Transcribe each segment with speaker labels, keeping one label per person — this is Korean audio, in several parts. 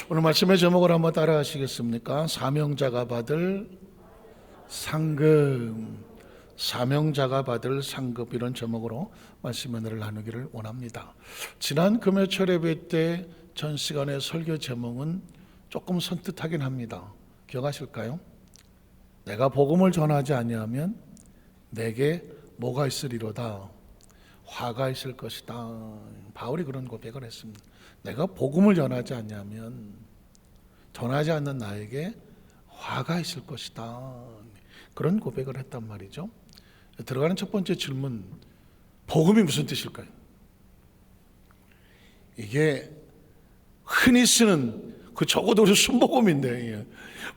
Speaker 1: 오늘 말씀의 제목을 한번 따라 하시겠습니까? 사명자가 받을 상급, 사명자가 받을 상급, 이런 제목으로 말씀 은혜를 나누기를 원합니다. 지난 금요철 예배 때 전 시간의 설교 제목은 조금 선뜻하긴 합니다. 기억하실까요? 내가 복음을 전하지 아니하면 내게 뭐가 있으리로다? 화가 있을 것이다. 바울이 그런 고백을 했습니다. 내가 복음을 전하지 않냐면 전하지 않는 나에게 화가 있을 것이다. 그런 고백을 했단 말이죠. 들어가는 첫 번째 질문, 복음이 무슨 뜻일까요? 이게 흔히 쓰는 그 적어도 우리 순복음인데,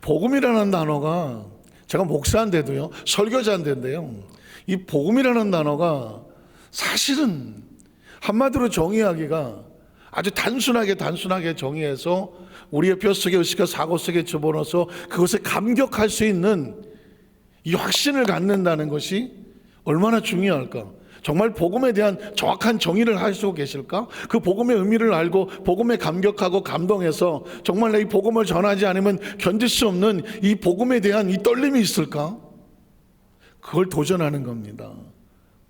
Speaker 1: 복음이라는 단어가, 제가 목사인데도요, 설교자인데요, 이 복음이라는 단어가 사실은 한마디로 정의하기가 아주 단순하게 정의해서 우리의 뼛속에 의식과 사고 속에 집어넣어서 그것에 감격할 수 있는 이 확신을 갖는다는 것이 얼마나 중요할까? 정말 복음에 대한 정확한 정의를 하시고 계실까? 그 복음의 의미를 알고 복음에 감격하고 감동해서 정말 이 복음을 전하지 않으면 견딜 수 없는 이 복음에 대한 이 떨림이 있을까? 그걸 도전하는 겁니다.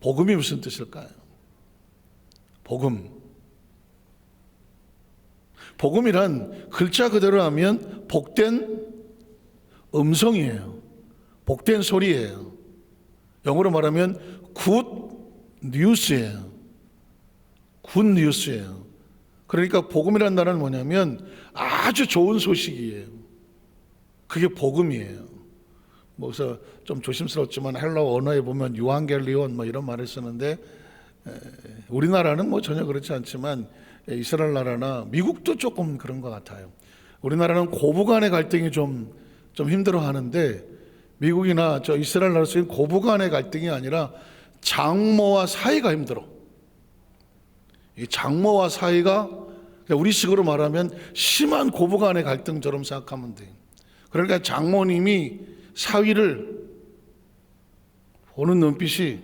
Speaker 1: 복음이 무슨 뜻일까요? 복음이란 글자 그대로 하면 복된 음성이에요. 복된 소리예요. 영어로 말하면 굿 뉴스예요. 굿 뉴스예요. 그러니까 복음이라는 단어는 뭐냐면 아주 좋은 소식이에요. 그게 복음이에요. 그래서 좀 조심스럽지만 헬라어 언어에 보면 유앙겔리온 이런 말을 쓰는데, 우리나라는 전혀 그렇지 않지만 이스라엘 나라나 미국도 조금 그런 것 같아요. 우리나라는 고부간의 갈등이 좀 힘들어 하는데, 미국이나 이스라엘 나라 쓰인 고부간의 갈등이 아니라 장모와 사이가 힘들어. 이 장모와 사이가 우리식으로 말하면 심한 고부간의 갈등처럼 생각하면 돼요. 그러니까 장모님이 사위를 보는 눈빛이,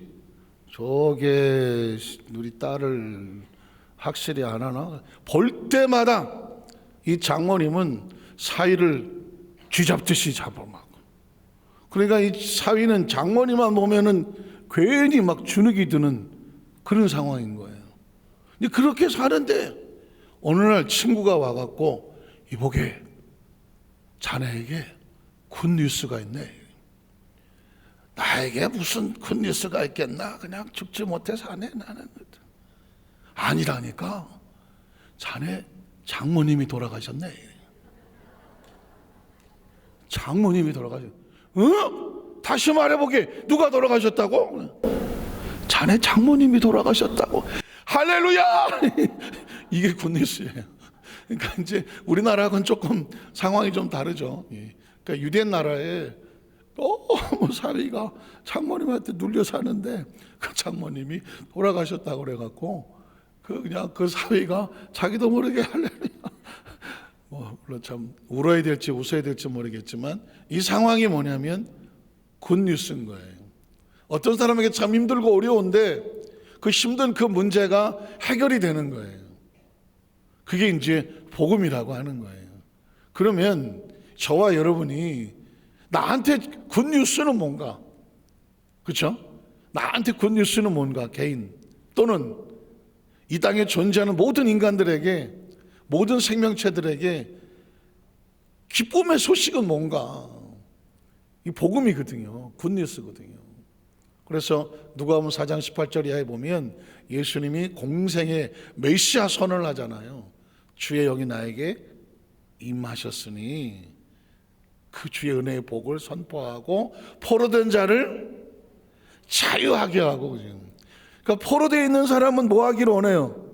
Speaker 1: 저게 우리 딸을 확실히 안 하나? 볼 때마다 이 장모님은 사위를 쥐잡듯이 잡아먹고, 그러니까 이 사위는 장모님만 보면은 괜히 막 주눅이 드는 그런 상황인 거예요. 근데 그렇게 사는데 어느 날 친구가 와갖고, 이보게, 자네에게 굿뉴스가 있네. 나에게 무슨 굿뉴스가 있겠나? 그냥 죽지 못해 사네 나는. 아니라니까, 자네 장모님이 돌아가셨네. 장모님이 돌아가셨. 다시 말해보게, 누가 돌아가셨다고? 자네 장모님이 돌아가셨다고. 할렐루야! 이게 굿뉴스예요. 그러니까 이제 우리나라하고는 조금 상황이 좀 다르죠. 그러니까 유대 나라에 너무 사위가 장모님한테 눌려 사는데 그 장모님이 돌아가셨다고 그래갖고 그냥 그 사위가 자기도 모르게 할렐루야. 물론 참 울어야 될지 웃어야 될지 모르겠지만 이 상황이 뭐냐면 굿뉴스인 거예요. 어떤 사람에게 참 힘들고 어려운데 그 힘든 그 문제가 해결이 되는 거예요. 그게 이제 복음이라고 하는 거예요. 그러면 저와 여러분이 나한테 굿뉴스는 뭔가? 그렇죠? 나한테 굿뉴스는 뭔가? 개인 또는 이 땅에 존재하는 모든 인간들에게, 모든 생명체들에게 기쁨의 소식은 뭔가? 이 복음이거든요. 굿뉴스거든요. 그래서 누가복음 4장 18절 이하에 보면 예수님이 공생의 메시아 선언을 하잖아요. 주의 영이 나에게 임하셨으니 그 주의 은혜의 복을 선포하고 포로된 자를 자유하게 하고. 그러니까 포로되어 있는 사람은 뭐 하기를 원해요?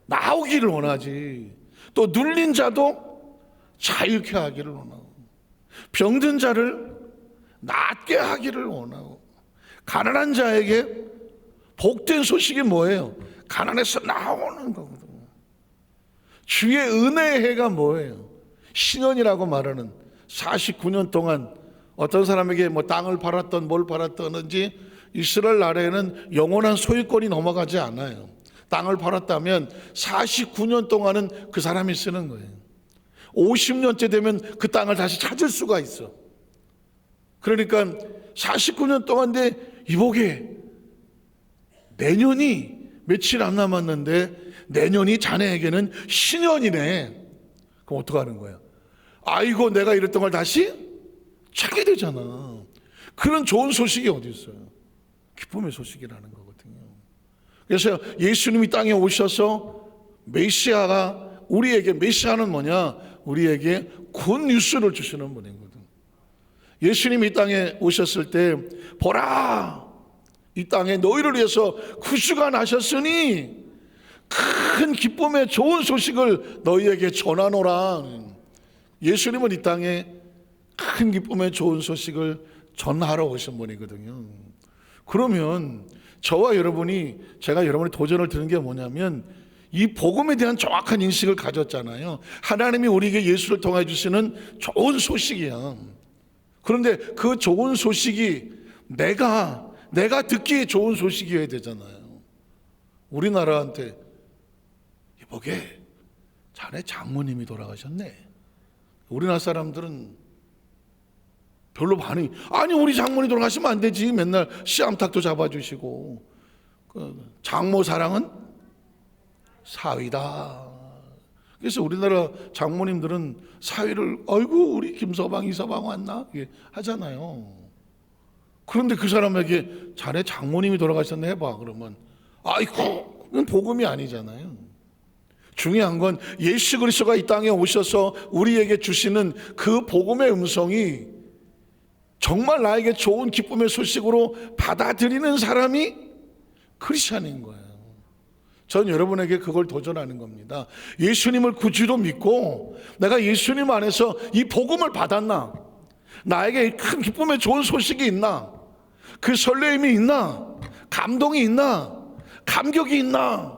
Speaker 1: 나오기를 원하지. 또 눌린 자도 자유케 하기를 원하고, 병든 자를 낫게 하기를 원하고, 가난한 자에게 복된 소식이 뭐예요? 가난에서 나오는 거거든요. 주의 은혜의 해가 뭐예요? 신년이라고 말하는 49년 동안 어떤 사람에게 땅을 팔았던 뭘 팔았던지 이스라엘 나라에는 영원한 소유권이 넘어가지 않아요. 땅을 팔았다면 49년 동안은 그 사람이 쓰는 거예요. 50년째 되면 그 땅을 다시 찾을 수가 있어. 그러니까 49년 동안인데 이보게 내년이 며칠 안 남았는데 내년이 자네에게는 신년이네. 그럼 어떡하는 거야? 아이고 내가 이랬던 걸 다시 찾게 되잖아. 그런 좋은 소식이 어디 있어요? 기쁨의 소식이라는 거거든요. 그래서 예수님이 땅에 오셔서 메시아가 우리에게, 메시아는 뭐냐? 우리에게 굿 뉴스를 주시는 분이거든. 예수님이 이 땅에 오셨을 때 보라 이 땅에 너희를 위해서 구주가 나셨으니 큰 기쁨의 좋은 소식을 너희에게 전하노라. 예수님은 이 땅에 큰 기쁨의 좋은 소식을 전하러 오신 분이거든요. 그러면 저와 여러분이, 제가 여러분의 도전을 드는 게 뭐냐면 이 복음에 대한 정확한 인식을 가졌잖아요. 하나님이 우리에게 예수를 통해 주시는 좋은 소식이야. 그런데 그 좋은 소식이 내가 듣기에 좋은 소식이어야 되잖아요. 우리나라한테 이보게 자네 장모님이 돌아가셨네. 우리나라 사람들은 별로 반응이, 아니 우리 장모님 돌아가시면 안 되지. 맨날 씨암탉도 잡아주시고. 장모 사랑은 사위다. 그래서 우리나라 장모님들은 사위를 아이고 우리 김서방 이서방 왔나 하잖아요. 그런데 그 사람에게 자네 장모님이 돌아가셨네 해봐. 그러면 아이고 그건 복음이 아니잖아요. 중요한 건 예수 그리스도가 이 땅에 오셔서 우리에게 주시는 그 복음의 음성이 정말 나에게 좋은 기쁨의 소식으로 받아들이는 사람이 크리스찬인 거예요. 전 여러분에게 그걸 도전하는 겁니다. 예수님을 구주로 믿고 내가 예수님 안에서 이 복음을 받았나? 나에게 큰 기쁨의 좋은 소식이 있나? 그 설레임이 있나? 감동이 있나? 감격이 있나?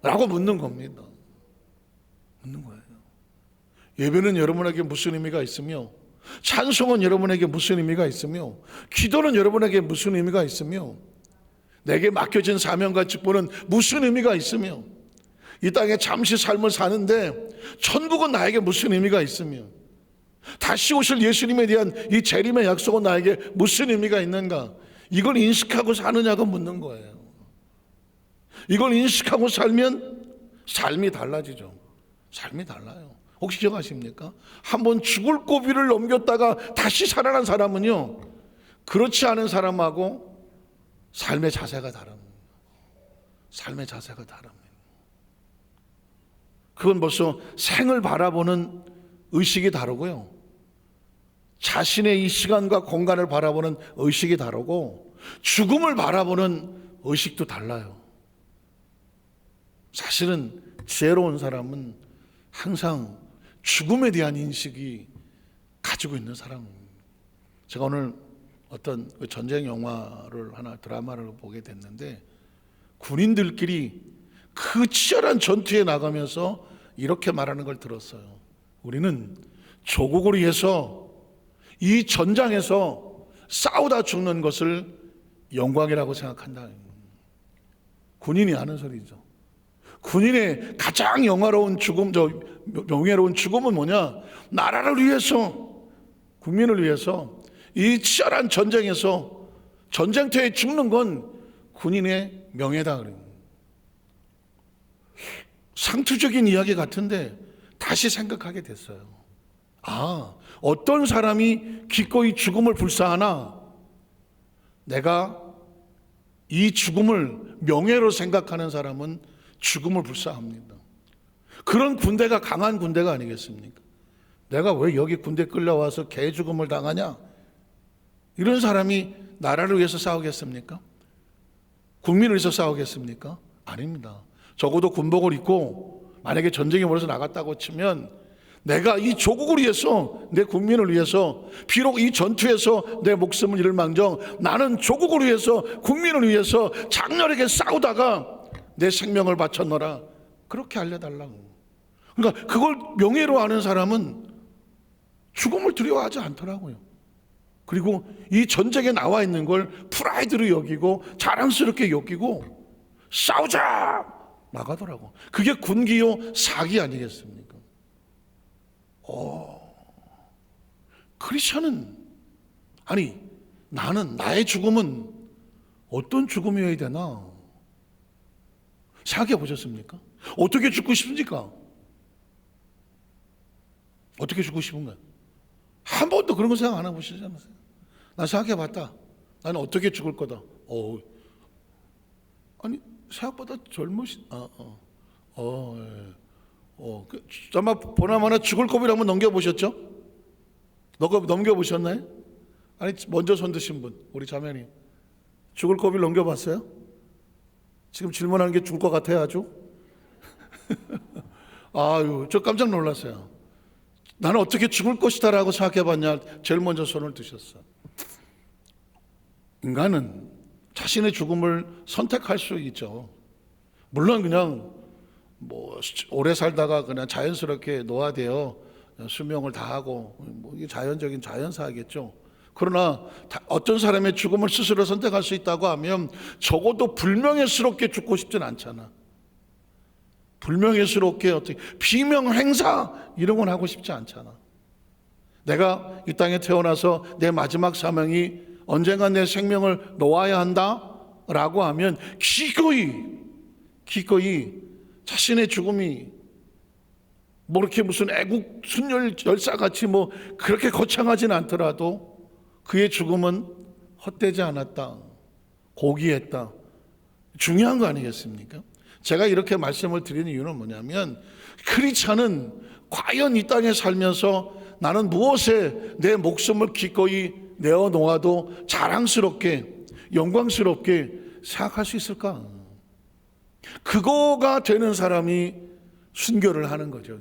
Speaker 1: 라고 묻는 겁니다. 묻는 거예요. 예배는 여러분에게 무슨 의미가 있으며, 찬송은 여러분에게 무슨 의미가 있으며, 기도는 여러분에게 무슨 의미가 있으며, 내게 맡겨진 사명과 직분은 무슨 의미가 있으며, 이 땅에 잠시 삶을 사는데 천국은 나에게 무슨 의미가 있으며, 다시 오실 예수님에 대한 이 재림의 약속은 나에게 무슨 의미가 있는가, 이걸 인식하고 사느냐고 묻는 거예요. 이걸 인식하고 살면 삶이 달라지죠. 삶이 달라요. 혹시 기억하십니까? 한번 죽을 고비를 넘겼다가 다시 살아난 사람은요, 그렇지 않은 사람하고 삶의 자세가 다릅니다. 삶의 자세가 다릅니다. 그건 벌써 생을 바라보는 의식이 다르고요, 자신의 이 시간과 공간을 바라보는 의식이 다르고, 죽음을 바라보는 의식도 달라요. 사실은 지혜로운 사람은 항상 죽음에 대한 인식이 가지고 있는 사람입니다. 제가 오늘 어떤 전쟁 영화를 하나, 드라마를 보게 됐는데, 군인들끼리 그 치열한 전투에 나가면서 이렇게 말하는 걸 들었어요. 우리는 조국을 위해서 이 전장에서 싸우다 죽는 것을 영광이라고 생각한다. 군인이 하는 소리죠. 군인의 가장 영화로운 죽음, 명예로운 죽음은 뭐냐? 나라를 위해서, 국민을 위해서 이 치열한 전쟁에서, 전쟁터에 죽는 건 군인의 명예다. 상투적인 이야기 같은데 다시 생각하게 됐어요. 아, 어떤 사람이 기꺼이 죽음을 불사하나? 내가 이 죽음을 명예로 생각하는 사람은 죽음을 불사합니다. 그런 군대가 강한 군대가 아니겠습니까? 내가 왜 여기 군대 끌려와서 개 죽음을 당하냐? 이런 사람이 나라를 위해서 싸우겠습니까? 국민을 위해서 싸우겠습니까? 아닙니다. 적어도 군복을 입고 만약에 전쟁에 벌어서 나갔다고 치면 내가 이 조국을 위해서, 내 국민을 위해서, 비록 이 전투에서 내 목숨을 잃을 망정 나는 조국을 위해서, 국민을 위해서 장렬하게 싸우다가 내 생명을 바쳤노라, 그렇게 알려달라고. 그러니까 그걸 명예로 아는 사람은 죽음을 두려워하지 않더라고요. 그리고 이 전쟁에 나와 있는 걸 프라이드로 여기고 자랑스럽게 여기고 싸우자 나가더라고. 그게 군기요 사기 아니겠습니까? 크리스천은, 아니 나는, 나의 죽음은 어떤 죽음이어야 되나 생각해 보셨습니까? 어떻게 죽고 싶습니까? 어떻게 죽고 싶은가요? 한 번도 그런 거 생각 안 해보시지 않으세요? 나 생각해 봤다. 나는 어떻게 죽을 거다. 아니 생각보다 젊으신, 아마 보나마나 죽을 고비를 한번 넘겨보셨죠? 넘겨보셨나요? 아니 먼저 손 드신 분, 우리 자매님 죽을 고비를 넘겨봤어요? 지금 질문하는 게 죽을 것 같아요 아주. 아유, 저 깜짝 놀랐어요. 나는 어떻게 죽을 것이다 라고 생각해봤냐, 제일 먼저 손을 드셨어. 인간은 자신의 죽음을 선택할 수 있죠. 물론 그냥 뭐 오래 살다가 그냥 자연스럽게 노화되어 수명을 다하고 이게 자연적인 자연사겠죠. 그러나 어떤 사람의 죽음을 스스로 선택할 수 있다고 하면 적어도 불명예스럽게 죽고 싶진 않잖아. 불명예스럽게 어떻게 비명 행사 이런 건 하고 싶지 않잖아. 내가 이 땅에 태어나서 내 마지막 사명이 언젠가 내 생명을 놓아야 한다라고 하면 기꺼이 자신의 죽음이 뭐 이렇게 무슨 애국 순혈 열사같이 뭐 그렇게 거창하진 않더라도 그의 죽음은 헛되지 않았다, 고귀했다, 중요한 거 아니겠습니까? 제가 이렇게 말씀을 드리는 이유는 뭐냐면, 크리스찬은 과연 이 땅에 살면서 나는 무엇에 내 목숨을 기꺼이 내어놓아도 자랑스럽게 영광스럽게 생각할 수 있을까? 그거가 되는 사람이 순교를 하는 거죠.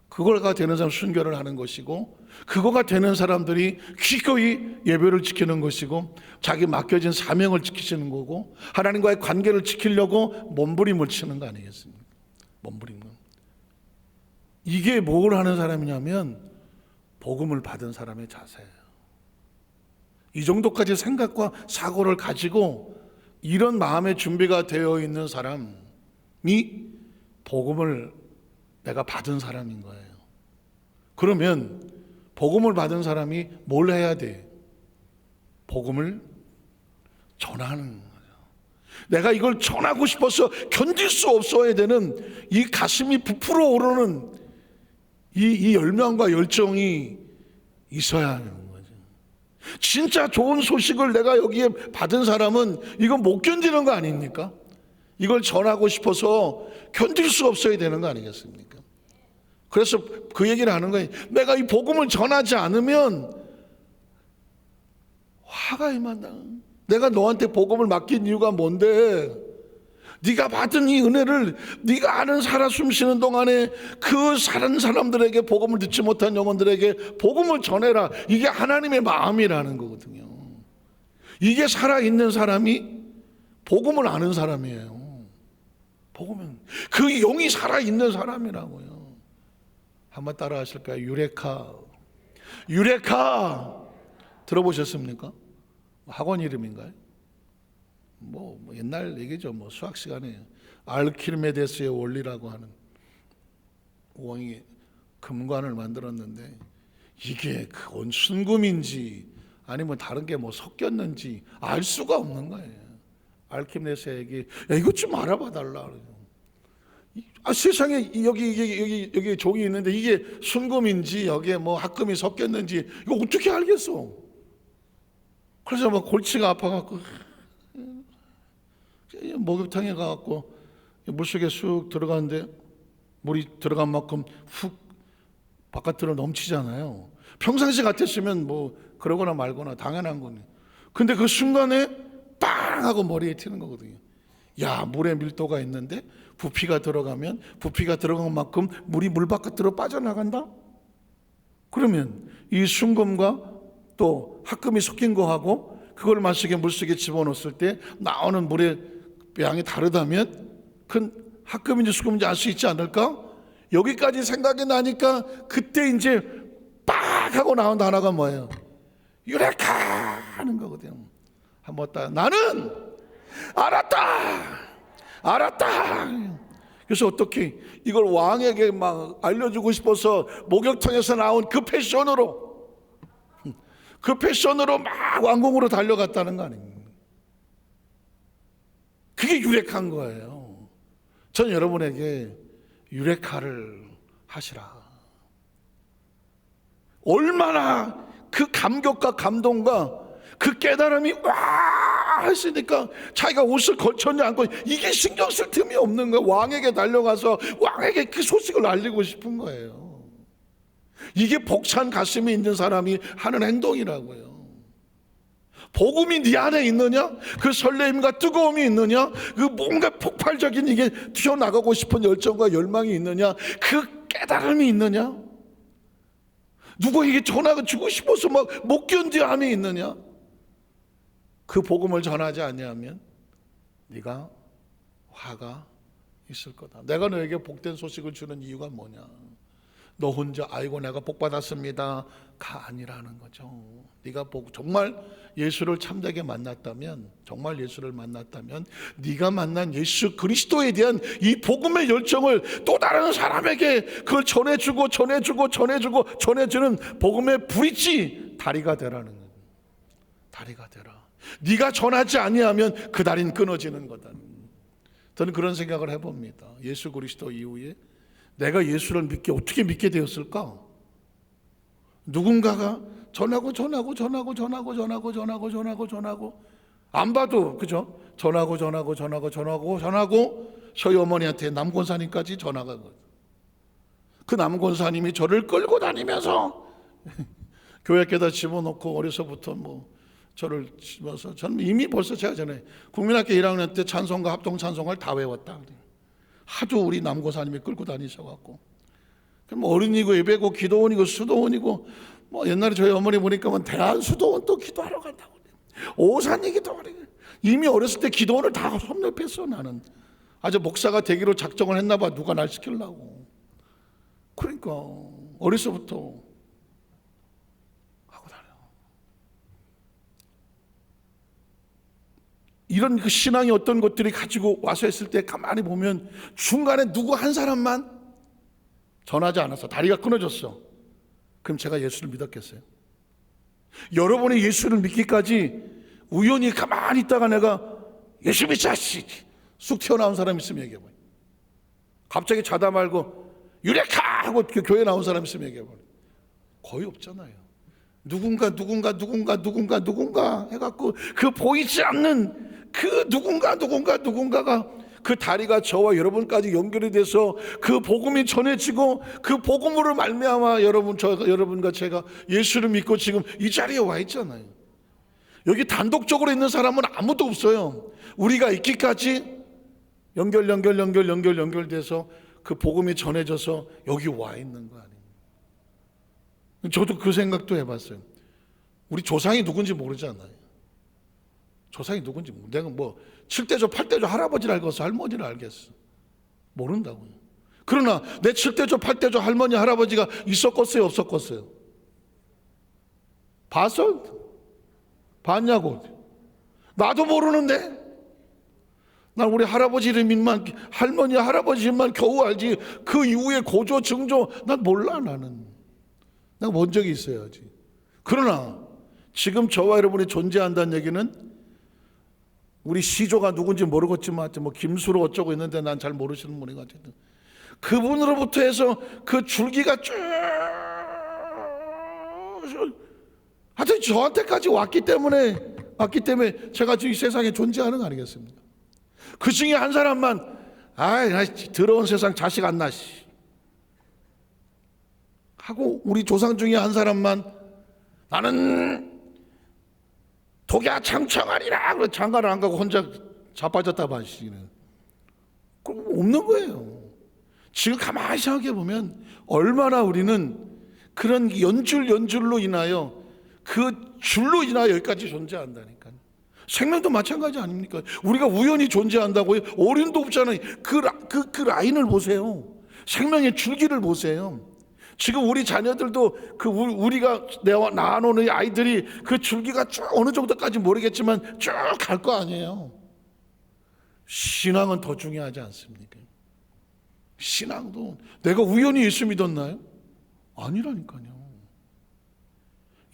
Speaker 1: 그거가 되는 사람 순교를 하는 것이고, 그거가 되는 사람들이 기꺼이 예배를 지키는 것이고, 자기 맡겨진 사명을 지키시는 거고, 하나님과의 관계를 지키려고 몸부림을 치는 거 아니겠습니까? 몸부림. 이게 뭘 하는 사람이냐면 복음을 받은 사람의 자세예요. 이 정도까지 생각과 사고를 가지고 이런 마음의 준비가 되어 있는 사람이 복음을 내가 받은 사람인 거예요. 그러면 복음을 받은 사람이 뭘 해야 돼? 복음을 전하는 거죠. 내가 이걸 전하고 싶어서 견딜 수 없어야 되는 이 가슴이 부풀어 오르는 이 열망과 열정이 있어야 하는 거죠. 진짜 좋은 소식을 내가 여기에 받은 사람은 이건 못 견디는 거 아닙니까? 이걸 전하고 싶어서 견딜 수 없어야 되는 거 아니겠습니까? 그래서 그 얘기를 하는 거예요. 내가 이 복음을 전하지 않으면 화가 임한다. 내가 너한테 복음을 맡긴 이유가 뭔데? 네가 받은 이 은혜를 네가 아는 살아 숨쉬는 동안에 그 사는 사람들에게, 복음을 듣지 못한 영혼들에게 복음을 전해라. 이게 하나님의 마음이라는 거거든요. 이게 살아있는 사람이 복음을 아는 사람이에요. 복음은 그 영이 살아있는 사람이라고요. 한번 따라 하실까요? 유레카 들어보셨습니까? 학원 이름인가요? 뭐 옛날 얘기죠. 뭐 수학 시간에 알키메데스의 원리라고 하는 왕이 금관을 만들었는데, 이게 그 순금인지 아니면 다른 게 뭐 섞였는지 알 수가 없는 거예요. 알키메데스에게 야, 이것 좀 알아봐 달라. 세상에 여기 종이 있는데 이게 순금인지 여기에 뭐 합금이 섞였는지 이거 어떻게 알겠어? 그래서 막 골치가 아파갖고 목욕탕에 가갖고 물속에 쑥 들어가는데 물이 들어간 만큼 훅 바깥으로 넘치잖아요. 평상시 같았으면 뭐 그러거나 말거나 당연한 거네. 근데 그 순간에 빵 하고 머리에 튀는 거거든요. 야, 물에 밀도가 있는데 부피가 들어가면 부피가 들어간 만큼 물이 물 바깥으로 빠져나간다? 그러면 이 순금과 또 합금이 섞인 거하고 그걸 물속에 집어넣었을 때 나오는 물의 양이 다르다면 큰 합금인지 수금인지 알 수 있지 않을까? 여기까지 생각이 나니까 그때 이제 빡 하고 나온 단어가 뭐예요? 유레카 하는 거거든요. 한번 딱 나는 알았다. 그래서 어떻게 이걸 왕에게 막 알려주고 싶어서 목욕탕에서 나온 그 패션으로 막 왕궁으로 달려갔다는 거 아닙니까? 그게 유레카인 거예요. 전 여러분에게 유레카를 하시라. 얼마나 그 감격과 감동과 그 깨달음이 와 했으니까 자기가 옷을 걸쳤냐 않고 이게 신경 쓸 틈이 없는 거예요. 왕에게 달려가서 왕에게 그 소식을 알리고 싶은 거예요. 이게 벅찬 가슴이 있는 사람이 하는 행동이라고요. 복음이 네 안에 있느냐? 그 설레임과 뜨거움이 있느냐? 그 뭔가 폭발적인 이게 튀어나가고 싶은 열정과 열망이 있느냐? 그 깨달음이 있느냐? 누구에게 전화가 주고 싶어서 막 못 견디함이 있느냐? 그 복음을 전하지 아니하면 네가 화가 있을 거다. 내가 너에게 복된 소식을 주는 이유가 뭐냐? 너 혼자 아이고 내가 복 받았습니다가 아니라는 거죠. 네가 정말 예수를 참되게 만났다면, 정말 예수를 만났다면 네가 만난 예수 그리스도에 대한 이 복음의 열정을 또 다른 사람에게 그걸 전해주고 전해주는 복음의 브릿지 다리가 되라는 거예요. 다리가 되라. 네가 전하지 아니하면 그 다리는 끊어지는 거다. 저는 그런 생각을 해봅니다. 예수 그리스도 이후에 내가 예수를 어떻게 믿게 되었을까? 누군가가 전하고 안 봐도 그죠? 전하고 저희 어머니한테 남권사님까지 전화가 거예요. 그 남권사님이 저를 끌고 다니면서 교회에다 집어넣고 어려서부터 저를 집어서 저는 이미 벌써 제가 전에 국민학교 1학년 때 찬송가 합동 찬송을 다 외웠다. 하도 우리 남고사님이 끌고 다니셔갖고 그럼 어린이고 예배고 기도원이고 수도원이고 옛날에 저희 어머니 보니까 대한수도원 또 기도하러 간다고 오산이 기도하러 이미 어렸을 때 기도원을 다 섭렵했어. 나는 아주 목사가 되기로 작정을 했나 봐. 누가 날 시키려고. 그러니까 어려서부터 하고 다녀. 이런 그 신앙의 어떤 것들이 가지고 와서 했을 때 가만히 보면 중간에 누구 한 사람만 전하지 않았어. 다리가 끊어졌어. 그럼 제가 예수를 믿었겠어요? 여러분이 예수를 믿기까지 우연히 가만히 있다가 내가 예수 믿자 쑥 튀어나온 사람 있으면 얘기해봐요. 갑자기 자다 말고 유레카 하고 교회 나온 사람 있으면 얘기해봐요. 거의 없잖아요. 누군가 해갖고 그 보이지 않는 그 누군가가 그 다리가 저와 여러분까지 연결이 돼서 그 복음이 전해지고 그 복음으로 말미암아 여러분과 제가 예수를 믿고 지금 이 자리에 와 있잖아요. 여기 단독적으로 있는 사람은 아무도 없어요. 우리가 있기까지 연결돼서 그 복음이 전해져서 여기 와 있는 거 아니에요. 저도 그 생각도 해봤어요. 우리 조상이 누군지 모르잖아요. 조상이 누군지 내가 7대조 8대조 할아버지를 알겠어, 할머니를 알겠어? 모른다고요. 그러나 내 7대조 8대조 할머니 할아버지가 있었겠어요, 없었겠어요? 봤어? 봤냐고. 나도 모르는데. 난 우리 할아버지 이름만, 할머니 할아버지 이름만 겨우 알지 그 이후에 고조 증조 난 몰라. 나는 내가 본 적이 있어야지. 그러나 지금 저와 여러분이 존재한다는 얘기는 우리 시조가 누군지 모르겠지만 김수로 어쩌고 있는데 난 잘 모르시는 분이 같아요. 그분으로부터 해서 그 줄기가 쭉 하여튼 저한테까지 왔기 때문에 제가 지금 이 세상에 존재하는 거 아니겠습니까? 그 중에 한 사람만 더러운 세상 자식 안 나 하고 우리 조상 중에 한 사람만 나는 독야 창청하리라 그래서 장가를 안 가고 혼자 자빠졌다 마시는 그럼 없는 거예요. 지금 가만히 생각해 보면 얼마나 우리는 그런 연줄로 인하여 그 줄로 인하여 여기까지 존재한다니까요. 생명도 마찬가지 아닙니까? 우리가 우연히 존재한다고요? 어른도 없잖아요. 그 라인을 보세요. 생명의 줄기를 보세요. 지금 우리 자녀들도 우리가 낳아놓은 아이들이 그 줄기가 쭉 어느 정도까지 모르겠지만 쭉 갈 거 아니에요. 신앙은 더 중요하지 않습니까? 신앙도 내가 우연히 예수 믿었나요? 아니라니까요.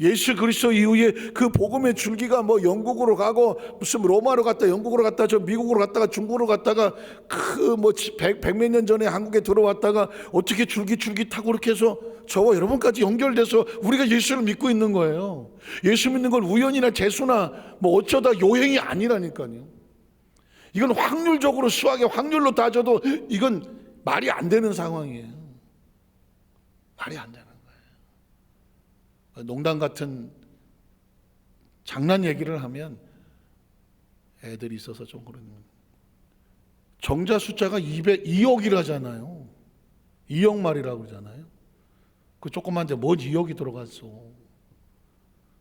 Speaker 1: 예수 그리스도 이후에 그 복음의 줄기가 뭐 영국으로 가고 무슨 로마로 갔다 영국으로 갔다 저 미국으로 갔다가 중국으로 갔다가 그 뭐 백몇 년 전에 한국에 들어왔다가 어떻게 줄기 타고 이렇게 해서 저와 여러분까지 연결돼서 우리가 예수를 믿고 있는 거예요. 예수 믿는 건 우연이나 재수나 뭐 어쩌다 요행이 아니라니까요. 이건 확률적으로 수학의 확률로 따져도 이건 말이 안 되는 상황이에요. 말이 안 되는 거예요. 농담 같은 장난 얘기를 하면 애들이 있어서 좀 그런, 정자 숫자가 2억이라잖아요. 2억 마리라고 그러잖아요. 그 조그만데 뭔 2억이 들어갔어.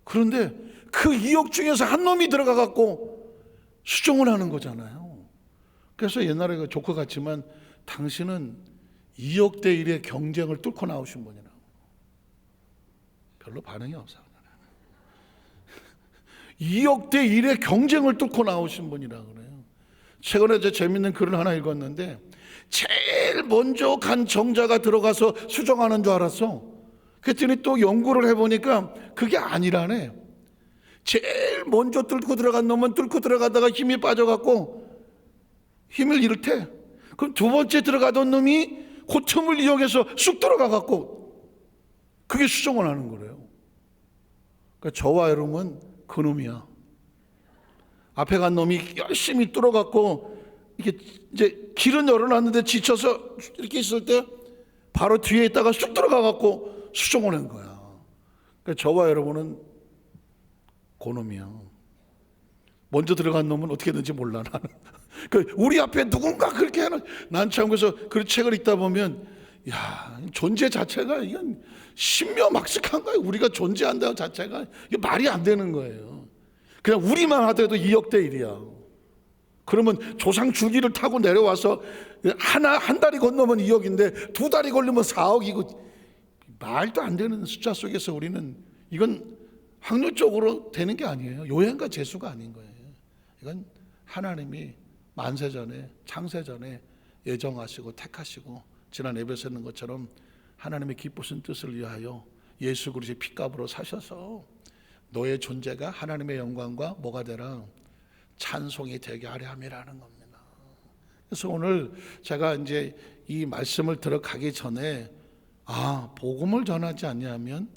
Speaker 1: 그런데 그 2억 중에서 한 놈이 들어가 갖고 수종을 하는 거잖아요. 그래서 옛날에 그 조커 같지만 당신은 2억 대 1의 경쟁을 뚫고 나오신 분이라고. 별로 반응이 없어요. 2억 대 1의 경쟁을 뚫고 나오신 분이라고 그래요. 최근에 저 재밌는 글을 하나 읽었는데, 제일 먼저 간 정자가 들어가서 수정하는 줄 알았어. 그랬더니 또 연구를 해보니까 그게 아니라네. 제일 먼저 뚫고 들어간 놈은 뚫고 들어가다가 힘이 빠져갖고 힘을 잃대. 그럼 두 번째 들어가던 놈이 그 틈을 이용해서 쑥 들어가갖고 그게 수정을 하는 거래요. 그러니까 저와 여러분은 그 놈이야. 앞에 간 놈이 열심히 뚫어갖고 이게 이제 길은 열어놨는데 지쳐서 이렇게 있을 때 바로 뒤에 있다가 쑥 들어가갖고 수정을 한 거야. 그러니까 저와 여러분은 그 놈이야. 먼저 들어간 놈은 어떻게 되는지 몰라 나는. 그 우리 앞에 누군가 그렇게 하는, 난 참 그래서 그 책을 읽다 보면 야, 존재 자체가 이건 신묘막측한 거예요. 우리가 존재한다는 자체가 이게 말이 안 되는 거예요. 그냥 우리만 하더라도 2억 대 1이야. 그러면 조상 줄기를 타고 내려와서 한 다리 건너면 2억인데 두 다리 걸리면 4억이고, 말도 안 되는 숫자 속에서 우리는, 이건 확률적으로 되는 게 아니에요. 요행과 재수가 아닌 거예요. 이건 하나님이 만세전에 창세전에 예정하시고 택하시고, 지난 에베소에 있는 것처럼 하나님의 기쁘신 뜻을 위하여 예수 그리스도의 피값으로 사셔서 너의 존재가 하나님의 영광과 뭐가 되라? 찬송이 되게 하려 함이라는 겁니다. 그래서 오늘 제가 이제 이 말씀을 들어가기 전에 복음을 전하지 않냐면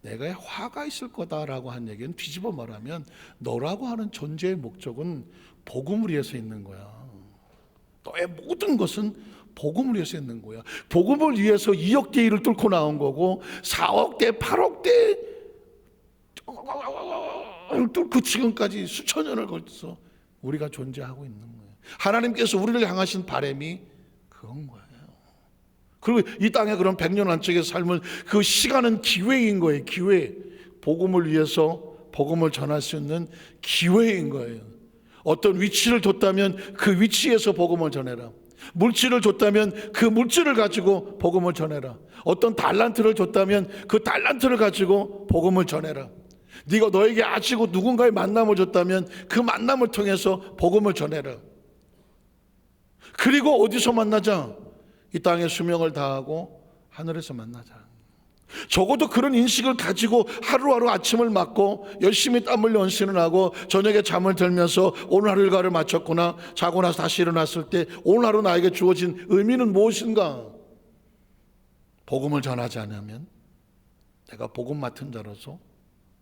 Speaker 1: 내가 화가 있을 거다라고 한 얘기는 뒤집어 말하면 너라고 하는 존재의 목적은 복음을 위해서 있는 거야. 너의 모든 것은 복음을 위해서 있는 거야. 복음을 위해서 2억 대 1을 뚫고 나온 거고 4억 대 8억 대 뚫고 지금까지 수천 년을 걸쳐서 우리가 존재하고 있는 거예요. 하나님께서 우리를 향하신 바람이 그건 거예요. 그리고 이 땅에 그런 100년 안쪽의 삶은 그 시간은 기회인 거예요. 기회. 복음을 위해서 복음을 전할 수 있는 기회인 거예요. 어떤 위치를 줬다면 그 위치에서 복음을 전해라. 물질을 줬다면 그 물질을 가지고 복음을 전해라. 어떤 달란트를 줬다면 그 달란트를 가지고 복음을 전해라. 네가 너에게 아시고 누군가의 만남을 줬다면 그 만남을 통해서 복음을 전해라. 그리고 어디서 만나자? 이 땅에 수명을 다하고 하늘에서 만나자. 적어도 그런 인식을 가지고 하루하루 아침을 맞고 열심히 땀 흘려 헌신을 하고 저녁에 잠을 들면서 오늘 하루 일과를 마쳤구나, 자고 나서 다시 일어났을 때 오늘 하루 나에게 주어진 의미는 무엇인가? 복음을 전하지 않으면 내가 복음 맡은 자로서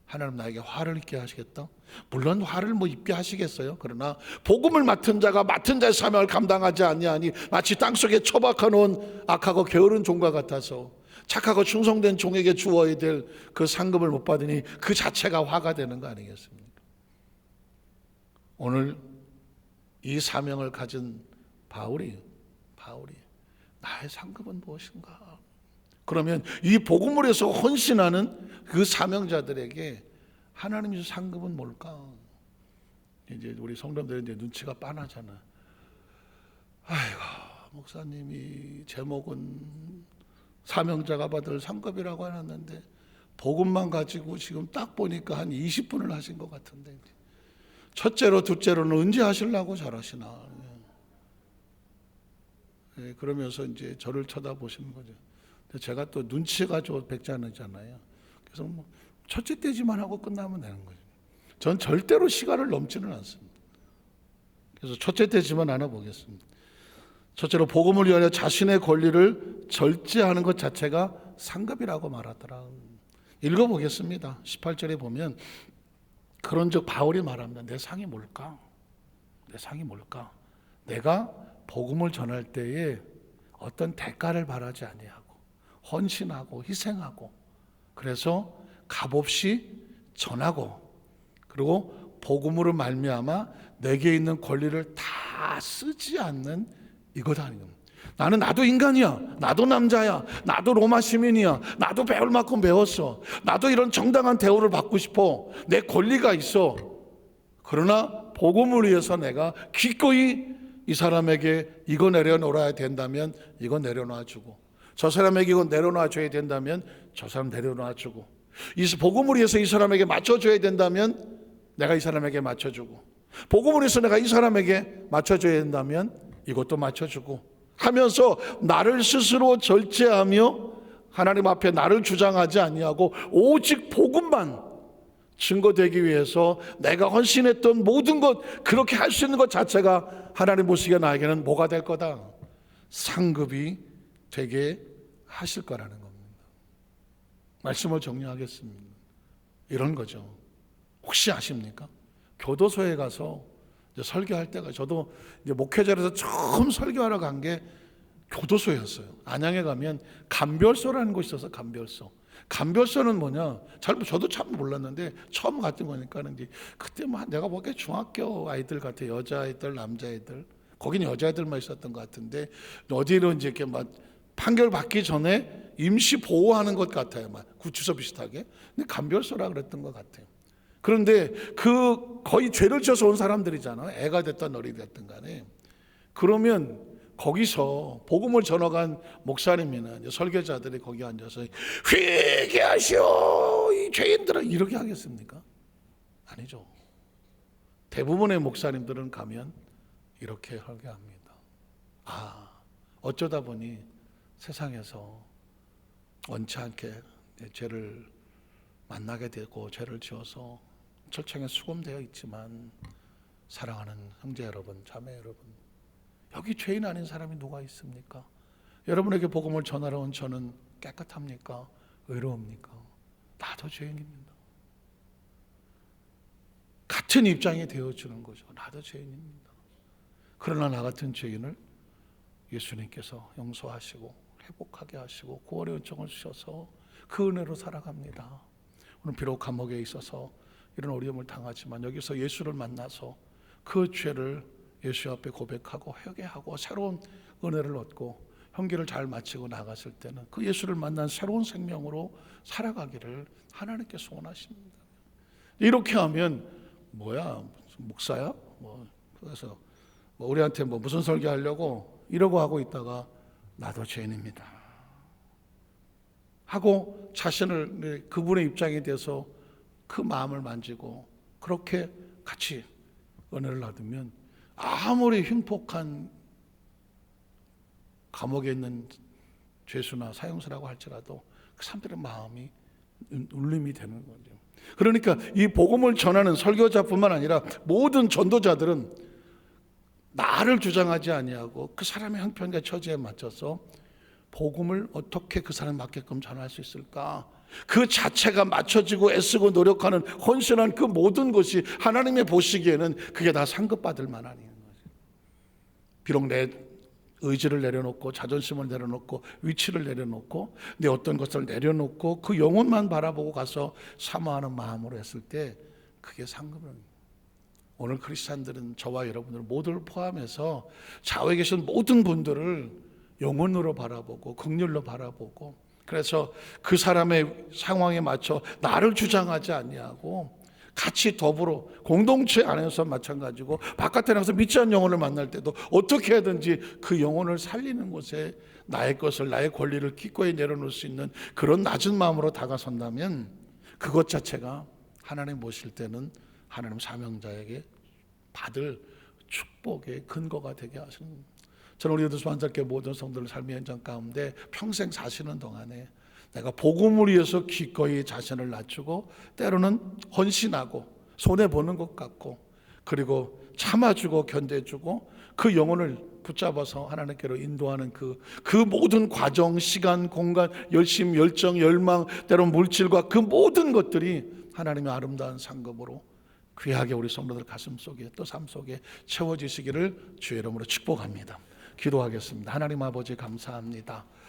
Speaker 1: 하나님 나에게 화를 입게 하시겠다? 물론 화를 입게 하시겠어요. 그러나 복음을 맡은 자가 맡은 자의 사명을 감당하지 아니하니 마치 땅속에 처박아 놓은 악하고 게으른 종과 같아서 착하고 충성된 종에게 주어야 될 그 상급을 못 받으니 그 자체가 화가 되는 거 아니겠습니까? 오늘 이 사명을 가진 바울이 나의 상급은 무엇인가? 그러면 이 복음을 위해서 헌신하는 그 사명자들에게 하나님의 상급은 뭘까? 이제 우리 성도들이 이제 눈치가 빤하잖아. 아이고, 목사님이 제목은 사명자가 받을 상급이라고 해놨는데 복음만 가지고 지금 딱 보니까 한 20분을 하신 것 같은데, 첫째로 둘째로는 언제 하시려고 잘하시나? 그러면서 이제 저를 쳐다보시는 거죠. 근데 제가 또 눈치가 좀 백자잖아요. 그래서 뭐 첫째 떼지만 하고 끝나면 되는 거죠. 전 절대로 시간을 넘지는 않습니다. 그래서 첫째 떼지만 하나 보겠습니다. 첫째로 복음을 위하여 자신의 권리를 절제하는 것 자체가 상급이라고 말하더라. 읽어보겠습니다. 18절에 보면 그런즉 바울이 말합니다. 내 상이 뭘까? 내 상이 뭘까? 내가 복음을 전할 때에 어떤 대가를 바라지 아니하고 헌신하고 희생하고 그래서 값없이 전하고 그리고 복음으로 말미암아 내게 있는 권리를 다 쓰지 않는 이것 아니냐. 나도 인간이야. 나도 남자야. 나도 로마 시민이야. 나도 배울 만큼 배웠어. 나도 이런 정당한 대우를 받고 싶어. 내 권리가 있어. 그러나 복음을 위해서 내가 기꺼이 이 사람에게 이거 내려놓아야 된다면 이거 내려놔주고 저 사람에게 이거 내려놔줘야 된다면 저 사람 내려놔주고 이 복음을 위해서 이 사람에게 맞춰줘야 된다면 내가 이 사람에게 맞춰주고 복음을 위해서 내가 이 사람에게 맞춰줘야 된다면 이것도 맞춰주고 하면서 나를 스스로 절제하며 하나님 앞에 나를 주장하지 아니하고 오직 복음만 증거되기 위해서 내가 헌신했던 모든 것 그렇게 할 수 있는 것 자체가 하나님 보시기에 나에게는 뭐가 될 거다? 상급이 되게 하실 거라는 겁니다. 말씀을 정리하겠습니다. 이런 거죠. 혹시 아십니까? 교도소에 가서 이제 설교할 때가 저도 이제 목회자로서 처음 설교하러 간 게 교도소였어요. 안양에 가면 감별소라는 곳이 있어서 감별소는 뭐냐? 저도 참 몰랐는데 처음 갔던 거니까 이제 그때 뭐 내가 보기에 중학교 아이들 같아. 여자아이들, 남자아이들. 거기는 여자아이들만 있었던 것 같은데 어디로 이제 이렇게 막 판결 받기 전에 임시 보호하는 것 같아요. 막 구치소 비슷하게. 근데 감별소라 그랬던 것 같아요. 그런데 그 거의 죄를 지어서 온 사람들이잖아요. 애가 됐든 어린이 됐든 간에. 그러면 거기서 복음을 전해간 목사님이나 설교자들이 거기 앉아서 회개하시오 이 죄인들은 이렇게 하겠습니까? 아니죠. 대부분의 목사님들은 가면 이렇게 설교합니다. 어쩌다 보니 세상에서 원치 않게 죄를 만나게 되고 죄를 지어서 철창에 수감되어 있지만 사랑하는 형제 여러분, 자매 여러분, 여기 죄인 아닌 사람이 누가 있습니까? 여러분에게 복음을 전하러 온 저는 깨끗합니까? 의로웁니까? 나도 죄인입니다. 같은 입장이 되어주는 거죠. 나도 죄인입니다. 그러나 나 같은 죄인을 예수님께서 용서하시고 회복하게 하시고 구원의 은총을 주셔서 그 은혜로 살아갑니다. 오늘 비록 감옥에 있어서 이런 어려움을 당하지만 여기서 예수를 만나서 그 죄를 예수 앞에 고백하고 회개하고 새로운 은혜를 얻고 형기를 잘 마치고 나갔을 때는 그 예수를 만난 새로운 생명으로 살아가기를 하나님께 소원하십니다. 이렇게 하면 뭐야 목사야? 그래서 우리한테 무슨 설교하려고 이러고 하고 있다가 나도 죄인입니다 하고 자신을 그분의 입장에 대해서 그 마음을 만지고 그렇게 같이 은혜를 나누면 아무리 흉폭한 감옥에 있는 죄수나 사형수라고 할지라도 그 사람들의 마음이 울림이 되는 거죠. 그러니까 이 복음을 전하는 설교자뿐만 아니라 모든 전도자들은 나를 주장하지 아니하고 그 사람의 형편과 처지에 맞춰서 복음을 어떻게 그 사람에 맞게끔 전할 수 있을까? 그 자체가 맞춰지고 애쓰고 노력하는 헌신한 그 모든 것이 하나님의 보시기에는 그게 다 상급받을 만한 거죠. 비록 내 의지를 내려놓고 자존심을 내려놓고 위치를 내려놓고 내 어떤 것을 내려놓고 그 영혼만 바라보고 가서 사모하는 마음으로 했을 때 그게 상급은. 오늘 크리스찬들은 저와 여러분들 모두를 포함해서 좌우에 계신 모든 분들을 영혼으로 바라보고 긍휼로 바라보고 그래서 그 사람의 상황에 맞춰 나를 주장하지 아니하고 같이 더불어 공동체 안에서 마찬가지고 바깥에 나가서 믿지 않는 영혼을 만날 때도 어떻게 하든지 그 영혼을 살리는 곳에 나의 것을 나의 권리를 기꺼이 내려놓을 수 있는 그런 낮은 마음으로 다가선다면 그것 자체가 하나님 보실 때는 하나님 사명자에게 받을 축복의 근거가 되게 하시는
Speaker 2: 저는 우리 유두수반짝교 모든 성도들 삶의 현장 가운데 평생 사시는 동안에 내가 복음을 위해서 기꺼이 자신을 낮추고 때로는 헌신하고 손해보는 것 같고 그리고 참아주고 견뎌주고 그 영혼을 붙잡아서 하나님께로 인도하는 그 모든 과정, 시간, 공간, 열심, 열정, 열망, 때로는 물질과 그 모든 것들이 하나님의 아름다운 상급으로 귀하게 우리 성도들 가슴 속에 또 삶 속에 채워지시기를 주의 이름으로 축복합니다. 기도하겠습니다. 하나님 아버지 감사합니다.